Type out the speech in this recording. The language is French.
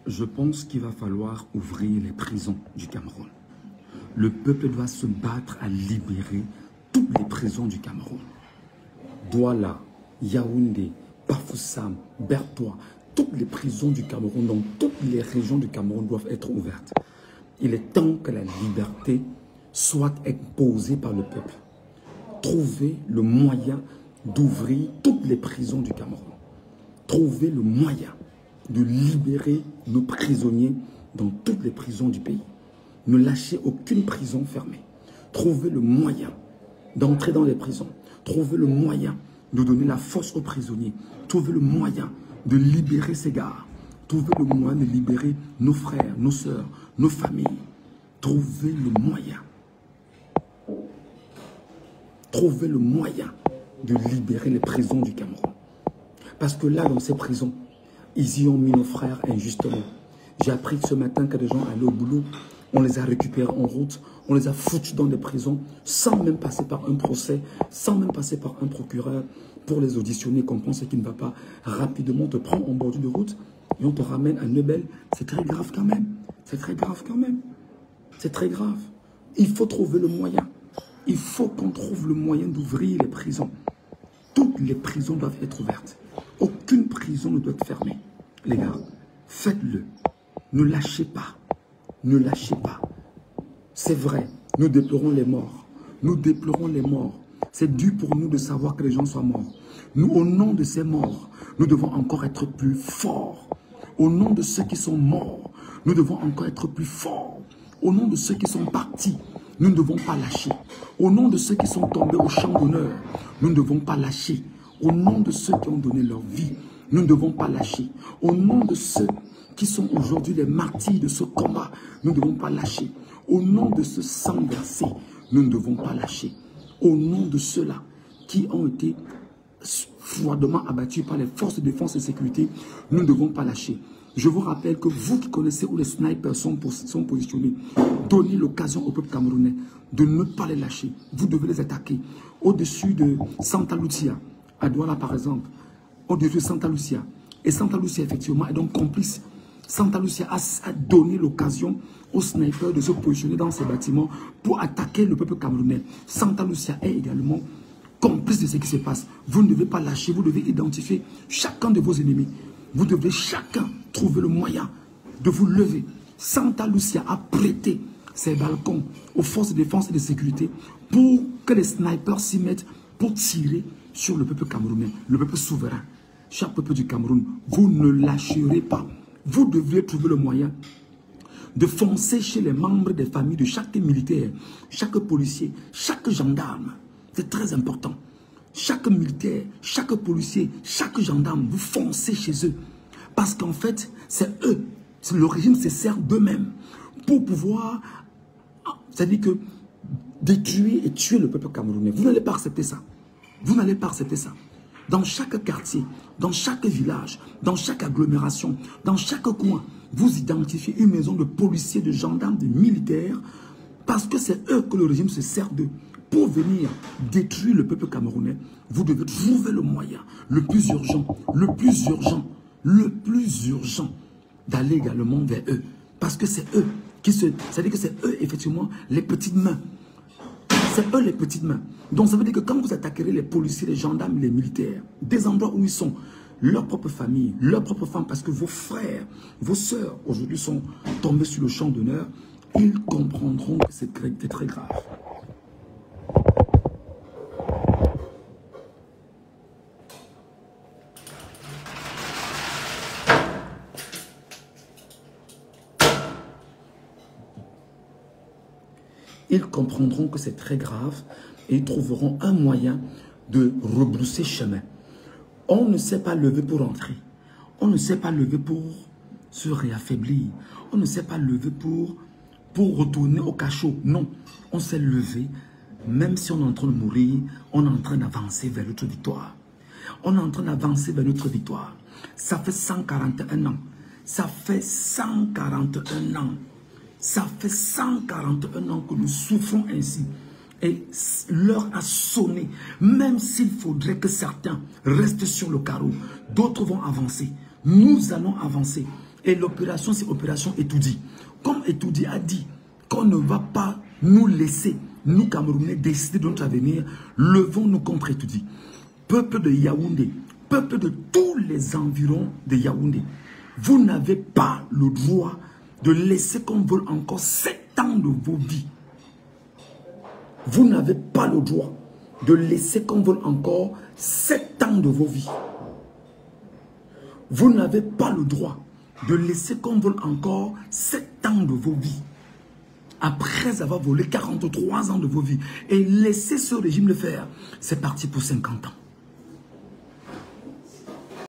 Je pense qu'il va falloir ouvrir les prisons du Cameroun. Le peuple doit se battre à libérer toutes les prisons du Cameroun. Douala, Yaoundé, Bafoussam, Bertois, toutes les prisons du Cameroun, dans toutes les régions du Cameroun doivent être ouvertes. Il est temps que la liberté soit imposée par le peuple. Trouver le moyen d'ouvrir toutes les prisons du Cameroun. Trouver le moyen de libérer nos prisonniers dans toutes les prisons du pays. Ne lâchez aucune prison fermée. Trouvez le moyen d'entrer dans les prisons. Trouvez le moyen de donner la force aux prisonniers. Trouvez le moyen de libérer ces gars. Trouvez le moyen de libérer nos frères, nos sœurs, nos familles. Trouvez le moyen. Trouvez le moyen de libérer les prisons du Cameroun. Parce que là, dans ces prisons, ils y ont mis nos frères injustement. J'ai appris ce matin que des gens allaient au boulot, on les a récupérés en route, on les a foutus dans des prisons sans même passer par un procès, sans même passer par un procureur pour les auditionner, comprendre ce qui ne va pas. Rapidement, on te prend en bordure de route et on te ramène à Nebel. C'est très grave quand même. C'est très grave quand même. C'est très grave. Il faut trouver le moyen. Il faut qu'on trouve le moyen d'ouvrir les prisons. Toutes les prisons doivent être ouvertes. Aucune prison ne doit être fermée. Les gars, faites-le. Ne lâchez pas. Ne lâchez pas. C'est vrai, nous déplorons les morts. Nous déplorons les morts. C'est dur pour nous de savoir que les gens soient morts. Nous, au nom de ces morts, nous devons encore être plus forts. Au nom de ceux qui sont morts, nous devons encore être plus forts. Au nom de ceux qui sont partis, nous ne devons pas lâcher. Au nom de ceux qui sont tombés au champ d'honneur, nous ne devons pas lâcher. Au nom de ceux qui ont donné leur vie, nous ne devons pas lâcher. Au nom de ceux qui sont aujourd'hui les martyrs de ce combat, nous ne devons pas lâcher. Au nom de ce sang versé, nous ne devons pas lâcher. Au nom de ceux-là qui ont été froidement abattus par les forces de défense et de sécurité, nous ne devons pas lâcher. Je vous rappelle que vous qui connaissez où les snipers sont positionnés, donnez l'occasion au peuple camerounais de ne pas les lâcher. Vous devez les attaquer. Au-dessus de Santa Lucia, à Douala par exemple, au-dessus de Santa Lucia. Et Santa Lucia, effectivement, est donc complice. Santa Lucia a donné l'occasion aux snipers de se positionner dans ces bâtiments pour attaquer le peuple camerounais. Santa Lucia est également complice de ce qui se passe. Vous ne devez pas lâcher, vous devez identifier chacun de vos ennemis. Vous devez chacun trouver le moyen de vous lever. Santa Lucia a prêté ses balcons aux forces de défense et de sécurité pour que les snipers s'y mettent pour tirer sur le peuple camerounais, le peuple souverain. Chaque peuple du Cameroun, vous ne lâcherez pas. Vous devez trouver le moyen de foncer chez les membres des familles de chaque militaire, chaque policier, chaque gendarme. C'est très important. Chaque militaire, chaque policier, chaque gendarme, vous foncez chez eux. Parce qu'en fait, c'est eux, le régime se sert d'eux-mêmes pour pouvoir, c'est-à-dire que détruire et tuer le peuple camerounais. Vous n'allez pas accepter ça. Vous n'allez pas accepter ça. Dans chaque quartier, dans chaque village, dans chaque agglomération, dans chaque coin, vous identifiez une maison de policiers, de gendarmes, de militaires, parce que c'est eux que le régime se sert d'eux. Pour venir détruire le peuple camerounais, vous devez trouver le moyen, le plus urgent, d'aller également vers eux. Parce que c'est eux c'est-à-dire que c'est eux, effectivement, les petites mains. C'est eux les petites mains. Donc ça veut dire que quand vous attaquerez les policiers, les gendarmes, les militaires, des endroits où ils sont, leur propre famille, leur propre femme, parce que vos frères, vos sœurs, aujourd'hui sont tombés sur le champ d'honneur, ils comprendront que c'est très grave. Ils comprendront que c'est très grave et ils trouveront un moyen de rebrousser chemin. On ne s'est pas levé pour entrer. On ne s'est pas levé pour se réaffaiblir. On ne s'est pas levé pour retourner au cachot. Non, on s'est levé, même si on est en train de mourir, on est en train d'avancer vers notre victoire. On est en train d'avancer vers notre victoire. Ça fait 141 ans. Ça fait 141 ans. Ça fait 141 ans que nous souffrons ainsi. Et l'heure a sonné. Même s'il faudrait que certains restent sur le carreau, d'autres vont avancer. Nous allons avancer. Et l'opération, c'est opération Etoudi. Comme Etoudi a dit qu'on ne va pas nous laisser, nous Camerounais, décider de notre avenir, levons-nous contre Etoudi. Peuple de Yaoundé, peuple de tous les environs de Yaoundé, vous n'avez pas le droit de laisser qu'on vole encore 7 ans de vos vies. Vous n'avez pas le droit de laisser qu'on vole encore 7 ans de vos vies. Vous n'avez pas le droit de laisser qu'on vole encore 7 ans de vos vies. Après avoir volé 43 ans de vos vies. Et laisser ce régime le faire, c'est parti pour 50 ans.